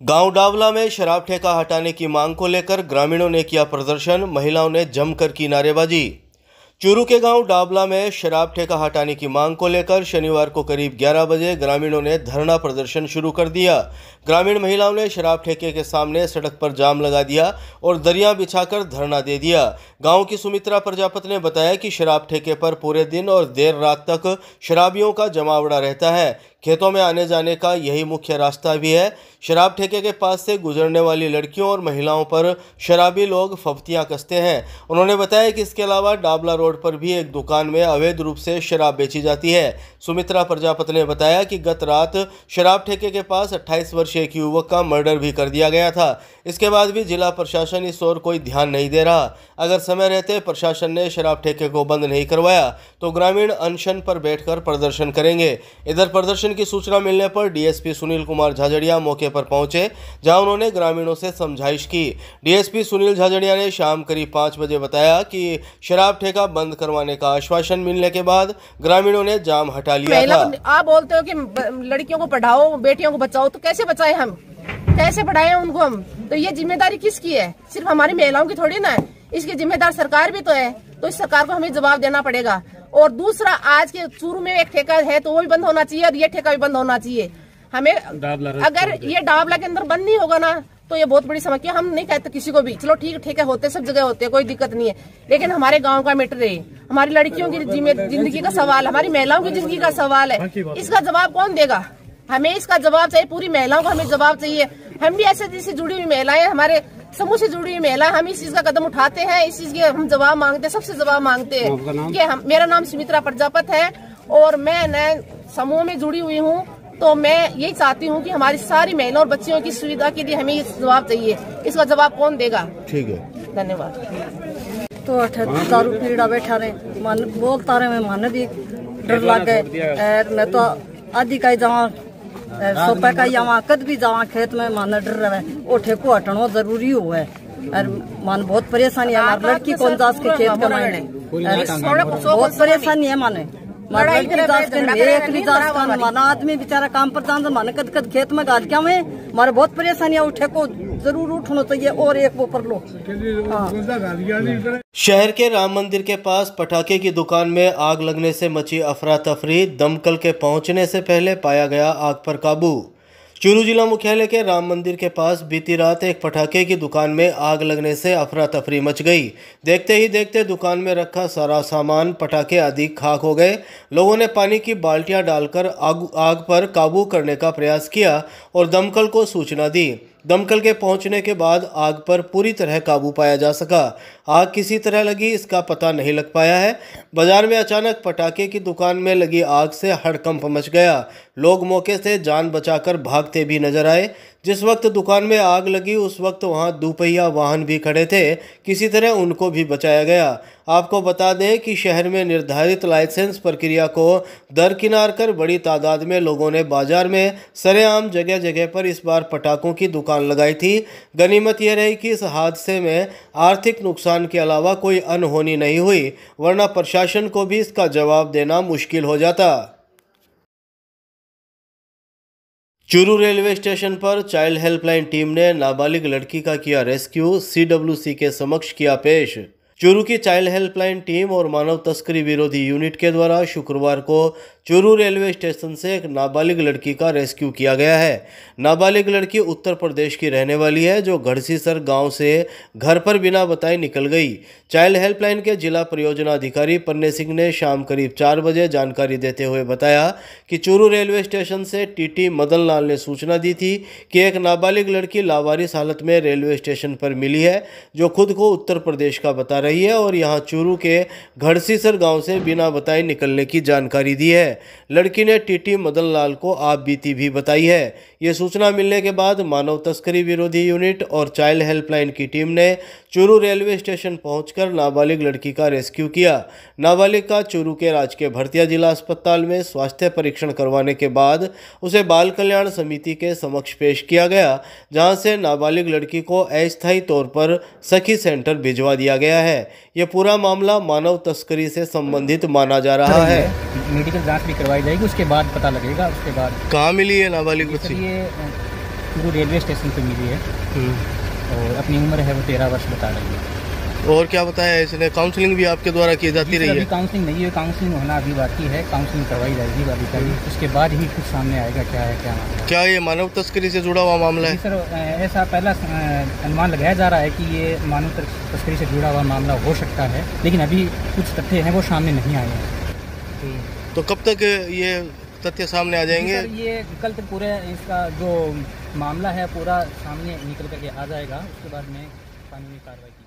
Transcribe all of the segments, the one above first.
गांव डावला में शराब ठेका हटाने की मांग को लेकर ग्रामीणों ने किया प्रदर्शन। महिलाओं ने जमकर की नारेबाजी। चूरू के गांव डावला में शराब ठेका हटाने की मांग को लेकर शनिवार को करीब 11 बजे ग्रामीणों ने धरना प्रदर्शन शुरू कर दिया। ग्रामीण महिलाओं ने शराब ठेके के सामने सड़क पर जाम लगा दिया और दरिया बिछाकर धरना दे दिया। गांव की सुमित्रा प्रजापति ने बताया कि शराब ठेके पर पूरे दिन और देर रात तक शराबियों का जमावड़ा रहता है। खेतों में आने जाने का यही मुख्य रास्ता भी है। शराब ठेके के पास से गुजरने वाली लड़कियों और महिलाओं पर शराबी लोग फफ्तियां कसते हैं। उन्होंने बताया कि इसके अलावा डाबला रोड पर भी एक दुकान में अवैध रूप से शराब बेची जाती है। सुमित्रा प्रजापति ने बताया कि गत रात शराब ठेके के पास 28 वर्षीय एक युवक का मर्डर भी कर दिया गया था। इसके बाद भी जिला प्रशासन इस ओर कोई ध्यान नहीं दे रहा। अगर समय रहते प्रशासन ने शराब ठेके को बंद नहीं करवाया तो ग्रामीण अनशन पर बैठकर प्रदर्शन करेंगे। इधर प्रदर्शन की सूचना मिलने पर डीएसपी सुनील कुमार झाझड़िया मौके पर पहुंचे, जहां उन्होंने ग्रामीणों से समझाइश की। डीएसपी सुनील झाझड़िया ने शाम करीब 5 बजे बताया कि शराब ठेका बंद करवाने का आश्वासन मिलने के बाद ग्रामीणों ने जाम हटा लिया था। आप बोलते हो कि लड़कियों को पढ़ाओ, बेटियों को बचाओ, तो कैसे बचाए हम, कैसे पढ़ाए उनको हम? तो ये जिम्मेदारी किसकी है? सिर्फ हमारी महिलाओं की थोड़ी ना है, इसकी जिम्मेदार सरकार भी तो है। तो इस सरकार को हमें जवाब देना पड़ेगा। और दूसरा, आज के चूरू में एक ठेका है तो वो भी बंद होना चाहिए और ये ठेका भी बंद होना चाहिए। हमें अगर ये डाबला के अंदर बंद नहीं होगा ना तो ये बहुत बड़ी समस्या। हम नहीं कहते किसी को भी, चलो ठीक ठेके होते सब जगह होते हैं, कोई दिक्कत नहीं है, लेकिन हमारे गांव का मैटर है, हमारी लड़कियों की जिंदगी का सवाल, हमारी महिलाओं की जिंदगी का सवाल है। इसका जवाब कौन देगा? हमें इसका जवाब चाहिए, पूरी महिलाओं को हमें जवाब चाहिए। हम भी ऐसे से जुड़ी हुई महिलाएं, हमारे समूह से जुड़ी हुई महिला, हम इस चीज का कदम उठाते हैं, इस चीज के हम जवाब मांगते हैं, सबसे जवाब मांगते हैं कि मेरा नाम सुमित्रा प्रजापति है और मैं नए समूह में जुड़ी हुई हूँ। तो मैं यही चाहती हूँ कि हमारी सारी महिलाओं और बच्चियों की सुविधा के लिए हमें ये जवाब चाहिए। इसका जवाब कौन देगा? ठीक है, धन्यवाद। तो दारू पीड़ा बैठा रहे, मन बोलता रहे, मैं मन भी डर लग गए। मैं तो आदि का जावा सोपे का जावा, कद भी जावा खेत में मन डर रहे। वो ठेको हटना जरूरी हुआ है और मन बहुत परेशानी है। हमारी लड़की कौन जास के खेत का मायने बहुत परेशानी है। माने आदमी बेचारा काम पर जान मन कद कद खेत में गाद क्या में हमारे बहुत परेशानी है। उठे को जरूर उठना चाहिए और एक वो कर लो। शहर के राम मंदिर के पास पटाखे की दुकान में आग लगने से मची अफरा तफरी। दमकल के पहुंचने से पहले पाया गया आग पर काबू। चूरू जिला मुख्यालय के राम मंदिर के पास बीती रात एक पटाखे की दुकान में आग लगने से अफरा तफरी मच गई। देखते ही देखते दुकान में रखा सारा सामान, पटाखे आदि खाक हो गए। लोगों ने पानी की बाल्टियां डालकर आग पर काबू करने का प्रयास किया और दमकल को सूचना दी। दमकल के पहुंचने के बाद आग पर पूरी तरह काबू पाया जा सका। आग किसी तरह लगी इसका पता नहीं लग पाया है। बाजार में अचानक पटाखे की दुकान में लगी आग से हड़कंप मच गया। लोग मौके से जान बचाकर भागते भी नजर आए। जिस वक्त दुकान में आग लगी उस वक्त वहां दोपहिया वाहन भी खड़े थे, किसी तरह उनको भी बचाया गया। आपको बता दें कि शहर में निर्धारित लाइसेंस प्रक्रिया को दरकिनार कर बड़ी तादाद में लोगों ने बाजार में सरेआम जगह जगह पर इस बार पटाखों की दुकान लगाई थी। गनीमत यह रही कि इस हादसे में आर्थिक नुकसान के अलावा कोई अनहोनी नहीं हुई, वरना प्रशासन को भी इसका जवाब देना मुश्किल हो जाता। चूरू रेलवे स्टेशन पर चाइल्ड हेल्पलाइन टीम ने नाबालिग लड़की का किया रेस्क्यू, सीडब्ल्यूसी के समक्ष किया पेश। चूरू की चाइल्ड हेल्पलाइन टीम और मानव तस्करी विरोधी यूनिट के द्वारा शुक्रवार को चूरू रेलवे स्टेशन से एक नाबालिग लड़की का रेस्क्यू किया गया है। नाबालिग लड़की उत्तर प्रदेश की रहने वाली है, जो घड़सीसर गांव से घर पर बिना बताए निकल गई। चाइल्ड हेल्पलाइन के जिला परियोजना अधिकारी पन्ने सिंह ने शाम करीब 4 बजे जानकारी देते हुए बताया कि चूरू रेलवे स्टेशन से टीटी मदन लाल ने सूचना दी थी कि एक नाबालिग लड़की लावारिस हालत में रेलवे स्टेशन पर मिली है, जो खुद को उत्तर प्रदेश का बता रही है और यहाँ चूरू के घड़सीसर गाँव से बिना बताए निकलने की जानकारी दी है। लड़की ने टीटी मदन लाल को आप बीती भी बताई है। ये सूचना मिलने के बाद मानव तस्करी विरोधी यूनिट और चाइल्ड हेल्पलाइन की टीम ने चूरू रेलवे स्टेशन पहुंचकर नाबालिग लड़की का रेस्क्यू किया। नाबालिग का चूरू के राजकीय भरतिया जिला अस्पताल में स्वास्थ्य परीक्षण करवाने के बाद उसे बाल कल्याण समिति के समक्ष पेश किया गया, जहां से नाबालिग लड़की को अस्थायी तौर पर सखी सेंटर भिजवा दिया गया है। यह पूरा मामला मानव तस्करी से संबंधित माना जा रहा है। मेडिकल जांच भी करवाई जाएगी, उसके बाद पता लगेगा। उसके बाद कहाँ मिली है नाबालिग बच्ची? चूरू रेलवे स्टेशन पे मिली है और अपनी उम्र है वो 13 वर्ष बता रही है। और क्या बताया इसने? काउंसलिंग भी आपके द्वारा की जाती रही है? अभी काउंसलिंग नहीं है, काउंसलिंग होना अभी बाकी है, काउंसलिंग करवाई जाएगी अभी कल, उसके बाद ही कुछ सामने आएगा क्या है क्या मामला। क्या ये मानव तस्करी से जुड़ा हुआ मामला है? सर ऐसा पहला अनुमान लगाया जा रहा है कि ये मानव तस्करी से जुड़ा हुआ मामला हो सकता है, लेकिन अभी कुछ तथ्य हैं वो सामने नहीं आए हैं। तो कब तक ये तथ्य सामने आ जाएंगे? सर ये कल तक पूरे इसका जो मामला है पूरा सामने निकल करके आ जाएगा, उसके बाद में कानूनी कार्रवाई की जाएगी।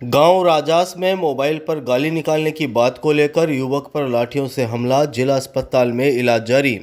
गांव राजास में मोबाइल पर गाली निकालने की बात को लेकर युवक पर लाठियों से हमला, जिला अस्पताल में इलाज जारी।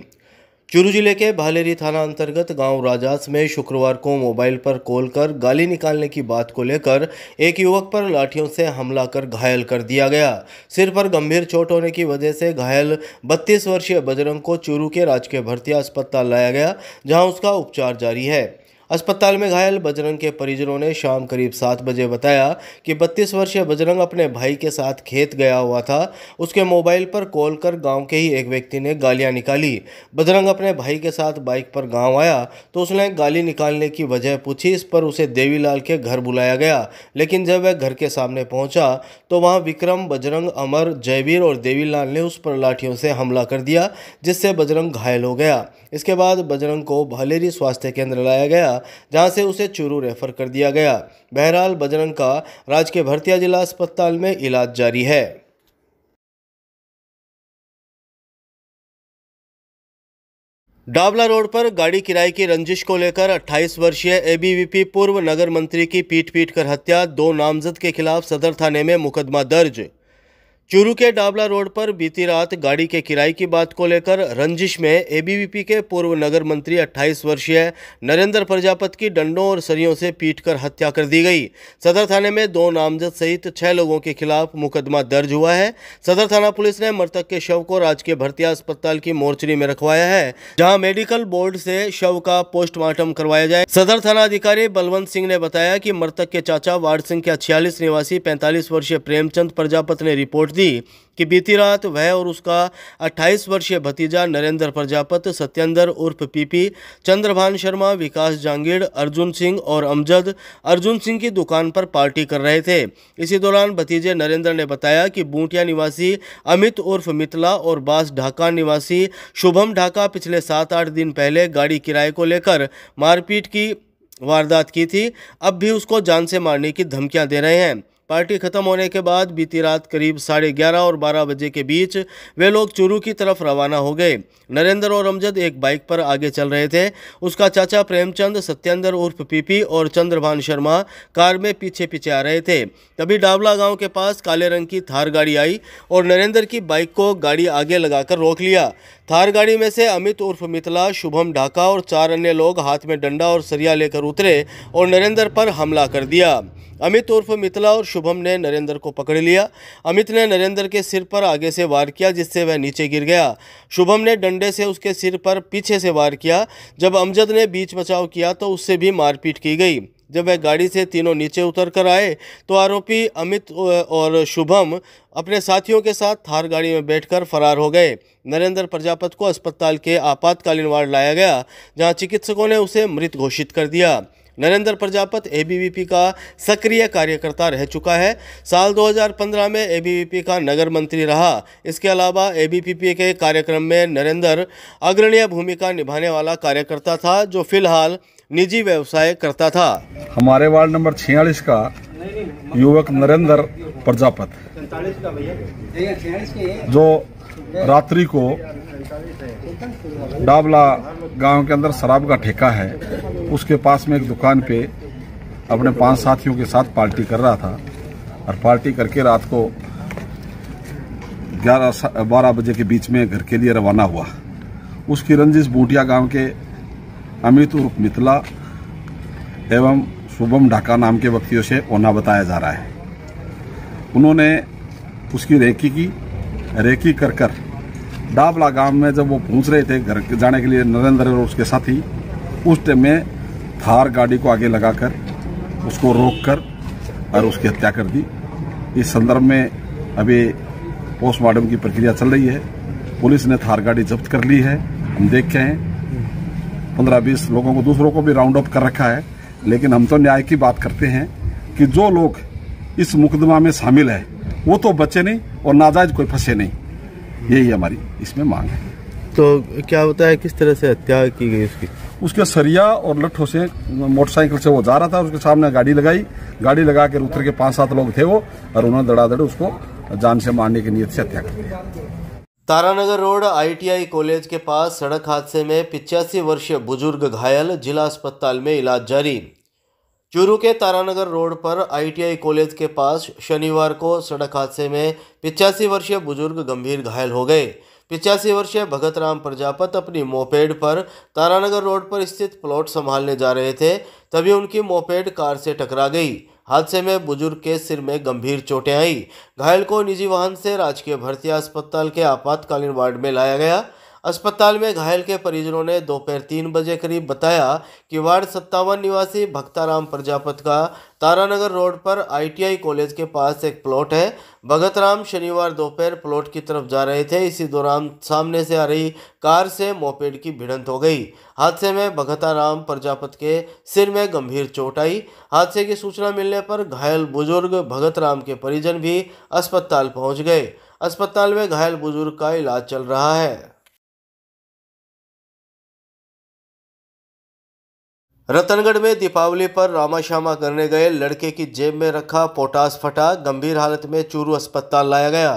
चूरू जिले के भालेरी थाना अंतर्गत गांव राजास में शुक्रवार को मोबाइल पर कॉल कर गाली निकालने की बात को लेकर एक युवक पर लाठियों से हमला कर घायल कर दिया गया। सिर पर गंभीर चोट होने की वजह से घायल 32 वर्षीय बजरंग को चूरू के राजकीय भर्ती अस्पताल लाया गया, जहां उसका उपचार जारी है। अस्पताल में घायल बजरंग के परिजनों ने शाम करीब 7 बजे बताया कि 32 वर्षीय बजरंग अपने भाई के साथ खेत गया हुआ था। उसके मोबाइल पर कॉल कर गांव के ही एक व्यक्ति ने गालियां निकाली। बजरंग अपने भाई के साथ बाइक पर गांव आया तो उसने गाली निकालने की वजह पूछी। इस पर उसे देवीलाल के घर बुलाया गया, लेकिन जब वह घर के सामने पहुंचा तो वहां विक्रम, बजरंग, अमर, जयवीर और देवीलाल ने उस पर लाठियों से हमला कर दिया, जिससे बजरंग घायल हो गया। इसके बाद बजरंग को भालेरी स्वास्थ्य केंद्र लाया गया, जहां से उसे चूरू रेफर कर दिया गया। बहरहाल बजरंग का राजकीय भर्तिया जिला अस्पताल में इलाज जारी है। डाबला रोड पर गाड़ी किराए की रंजिश को लेकर 28 वर्षीय एबीवीपी पूर्व नगर मंत्री की पीट कर हत्या, 2 नामजद के खिलाफ सदर थाने में मुकदमा दर्ज। चूरू के डाबला रोड पर बीती रात गाड़ी के किराए की बात को लेकर रंजिश में एबीवीपी के पूर्व नगर मंत्री 28 वर्षीय नरेंद्र प्रजापति की डंडों और सरियों से पीटकर हत्या कर दी गई। सदर थाने में 2 नामजद सहित 6 लोगों के खिलाफ मुकदमा दर्ज हुआ है। सदर थाना पुलिस ने मृतक के शव को राजकीय भर्तिया अस्पताल की मोर्चरी में रखवाया है, जहां मेडिकल बोर्ड से शव का पोस्टमार्टम करवाया जाए। सदर थाना अधिकारी बलवंत सिंह ने बताया कि मृतक के चाचा वार्ड संख्या 46 निवासी 45 वर्षीय प्रेमचंद प्रजापति ने रिपोर्ट दी कि बीती रात वह और उसका 28 वर्षीय भतीजा नरेंद्र प्रजापति, सत्येंद्र उर्फ पीपी, चंद्रभान शर्मा, विकास जांगीड़, अर्जुन सिंह और अमजद अर्जुन सिंह की दुकान पर पार्टी कर रहे थे। इसी दौरान भतीजे नरेंद्र ने बताया कि बूटिया निवासी अमित उर्फ मितला और बास ढाका निवासी शुभम ढाका पिछले 7-8 दिन पहले गाड़ी किराए को लेकर मारपीट की वारदात की थी। अब भी उसको जान से मारने की धमकियां दे रहे हैं। पार्टी खत्म होने के बाद बीती रात करीब 11:30 और 12 बजे के बीच वे लोग चूरू की तरफ रवाना हो गए। नरेंद्र और अमजद एक बाइक पर आगे चल रहे थे। उसका चाचा प्रेमचंद, सत्येंद्र उर्फ पीपी और चंद्रभान शर्मा कार में पीछे पीछे आ रहे थे। तभी डावला गांव के पास काले रंग की थार गाड़ी आई और नरेंद्र की बाइक को गाड़ी आगे लगाकर रोक लिया। थार गाड़ी में से अमित उर्फ मितला, शुभम ढाका और 4 अन्य लोग हाथ में डंडा और सरिया लेकर उतरे और नरेंद्र पर हमला कर दिया। अमित उर्फ मितला और शुभम ने नरेंद्र को पकड़ लिया। अमित ने नरेंद्र के सिर पर आगे से वार किया, जिससे वह नीचे गिर गया। शुभम ने डंडे से उसके सिर पर पीछे से वार किया। जब अमजद ने बीच बचाव किया तो उससे भी मारपीट की गई। जब वह गाड़ी से तीनों नीचे उतर कर आए तो आरोपी अमित और शुभम अपने साथियों के साथ थार गाड़ी में बैठकर फरार हो गए। नरेंद्र प्रजापत को अस्पताल के आपातकालीन वार्ड लाया गया, जहां चिकित्सकों ने उसे मृत घोषित कर दिया। नरेंद्र प्रजापत एबीवीपी का सक्रिय कार्यकर्ता रह चुका है। साल 2015 में एबीवीपी का नगर मंत्री रहा। इसके अलावा एबीवीपी के कार्यक्रम में नरेंद्र अग्रणी भूमिका निभाने वाला कार्यकर्ता था, जो फिलहाल निजी व्यवसाय करता था। हमारे वार्ड नंबर 46 का युवक नरेंद्र प्रजापत, जो रात्रि को डाबला गांव के अंदर शराब का ठेका है, उसके पास में एक दुकान पे अपने 5 साथियों के साथ पार्टी कर रहा था और पार्टी करके रात को 11-12 बजे के बीच में घर के लिए रवाना हुआ। उसकी रंजिश बूटिया गांव के अमित उर्फ मितला एवं शुभम ढाका नाम के व्यक्तियों से होना बताया जा रहा है। उन्होंने उसकी रेकी कर डाबला गांव में जब वो पहुंच रहे थे घर जाने के लिए, नरेंद्र और उसके साथी, उस टाइम में थार गाड़ी को आगे लगाकर उसको रोककर और उसकी हत्या कर दी। इस संदर्भ में अभी पोस्टमार्टम की प्रक्रिया चल रही है। पुलिस ने थार गाड़ी जब्त कर ली है। हम देखे हैं 15-20 लोगों को, दूसरों को भी राउंड अप कर रखा है। लेकिन हम तो न्याय की बात करते हैं कि जो लोग इस मुकदमा में शामिल है वो तो बचे नहीं और नाजायज कोई फंसे नहीं। यही हमारी इसमें मांग है। तो क्या होता है, किस तरह से हत्या की गई उसकी? उसके सरिया और लट्ठों से, मोटरसाइकिल से वो जा रहा था, उसके सामने गाड़ी लगाई, गाड़ी लगा के उतर के 5-7 लोग थे वो, और उन्होंने धड़ाधड़ उसको जान से मारने की नीयत से हत्या कर दी। तारानगर रोड ITI कॉलेज के पास सड़क हादसे में 85 वर्षीय बुजुर्ग घायल, जिला अस्पताल में इलाज जारी। चूरू के तारानगर रोड पर ITI कॉलेज के पास शनिवार को सड़क हादसे में 85 वर्षीय बुजुर्ग गंभीर घायल हो गए। 85 वर्षीय भगत राम प्रजापत अपनी मोपेड पर तारानगर रोड पर स्थित प्लॉट संभालने जा रहे थे, तभी उनकी मोपेड कार से टकरा गई। हादसे में बुजुर्ग के सिर में गंभीर चोटें आई। घायल को निजी वाहन से राजकीय भर्तिया अस्पताल के आपातकालीन वार्ड में लाया गया। अस्पताल में घायल के परिजनों ने दोपहर 3 बजे करीब बताया कि वार्ड 57 निवासी भक्ताराम प्रजापत का तारानगर रोड पर ITI कॉलेज के पास एक प्लॉट है। भगत राम शनिवार दोपहर प्लॉट की तरफ जा रहे थे। इसी दौरान सामने से आ रही कार से मोपेड की भिड़ंत हो गई। हादसे में भगताराम प्रजापत के सिर में गंभीर चोट आई। हादसे की सूचना मिलने पर घायल बुजुर्ग भगत राम के परिजन भी अस्पताल पहुंच गए। अस्पताल में घायल बुजुर्ग का इलाज चल रहा है। रतनगढ़ में दीपावली पर रामाश्यामा करने गए लड़के की जेब में रखा पोटास फटा, गंभीर हालत में चूरू अस्पताल लाया गया।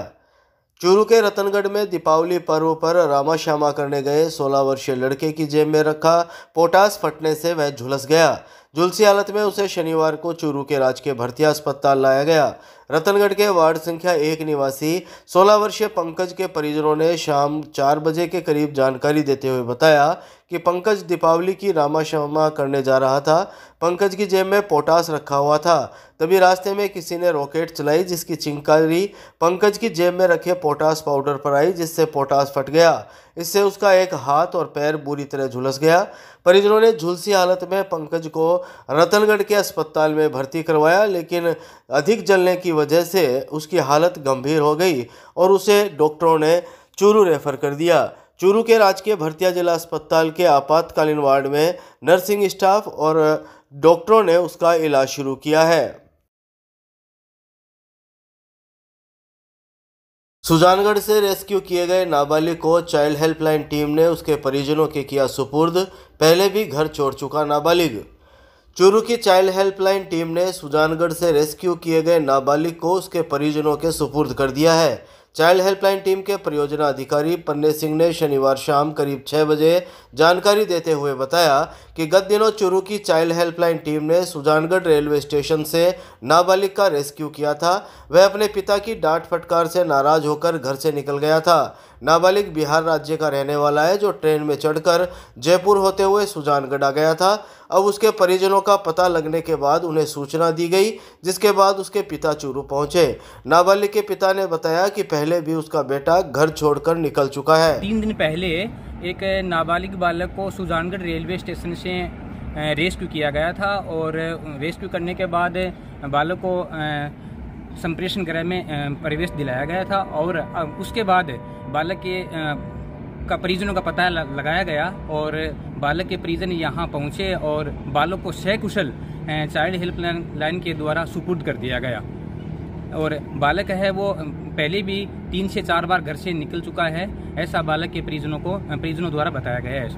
चूरू के रतनगढ़ में दीपावली पर्व पर रामाश्यामा करने गए 16 वर्षीय लड़के की जेब में रखा पोटास फटने से वह झुलस गया। झुलसी हालत में उसे शनिवार को चूरू के राजकीय भर्तिया अस्पताल लाया गया। रतनगढ़ के वार्ड संख्या 1 निवासी 16 वर्षीय पंकज के परिजनों ने शाम 4 बजे के करीब जानकारी देते हुए बताया कि पंकज दीपावली की रामाश्यामा करने जा रहा था। पंकज की जेब में पोटास रखा हुआ था। तभी रास्ते में किसी ने रॉकेट चलाई, जिसकी चिंगारी पंकज की जेब में रखे पोटास पाउडर पर आई, जिससे पोटास फट गया। इससे उसका एक हाथ और पैर बुरी तरह झुलस गया। परिजनों ने झुलसी हालत में पंकज को रतनगढ़ के अस्पताल में भर्ती करवाया, लेकिन अधिक जलने की वजह से उसकी हालत गंभीर हो गई और उसे डॉक्टरों ने चूरू रेफर कर दिया। चूरू के राजकीय भर्तिया जिला अस्पताल के आपातकालीन वार्ड में नर्सिंग स्टाफ और डॉक्टरों ने उसका इलाज शुरू किया है। सुजानगढ़ से रेस्क्यू किए गए नाबालिग को चाइल्ड हेल्पलाइन टीम ने उसके परिजनों के किया सुपुर्द। पहले भी घर छोड़ चुका नाबालिग। चूरू की चाइल्ड हेल्पलाइन टीम ने सुजानगढ़ से रेस्क्यू किए गए नाबालिग को उसके परिजनों के सुपुर्द कर दिया है। चाइल्ड हेल्पलाइन टीम के परियोजना अधिकारी पन्ने सिंह ने शनिवार शाम करीब 6 बजे जानकारी देते हुए बताया कि गत दिनों चूरू की चाइल्ड हेल्पलाइन टीम ने सुजानगढ़ रेलवे स्टेशन से नाबालिग का रेस्क्यू किया था। वह अपने पिता की डांट फटकार से नाराज होकर घर से निकल गया था। नाबालिग बिहार राज्य का रहने वाला है, जो ट्रेन में चढ़कर जयपुर होते हुए सुजानगढ़ आ गया था। अब उसके परिजनों का पता लगने के बाद उन्हें सूचना दी गई, जिसके बाद उसके पिता चूरू पहुंचे। नाबालिग के पिता ने बताया कि पहले भी उसका बेटा घर छोड़कर निकल चुका है। 3 दिन पहले एक नाबालिग बालक को सुजानगढ़ रेलवे स्टेशन से रेस्क्यू किया गया था और रेस्क्यू करने के बाद बालक को संप्रेषण गृह में प्रवेश दिलाया गया था और उसके बाद बालक के परिजनों का पता लगाया गया और बालक के परिजन यहाँ पहुँचे और बालक को सकुशल चाइल्ड हेल्पलाइन के द्वारा सुपुर्द कर दिया गया। और बालक है वो पहले भी 3 से 4 बार घर से निकल चुका है, ऐसा बालक के परिजनों द्वारा बताया गया है।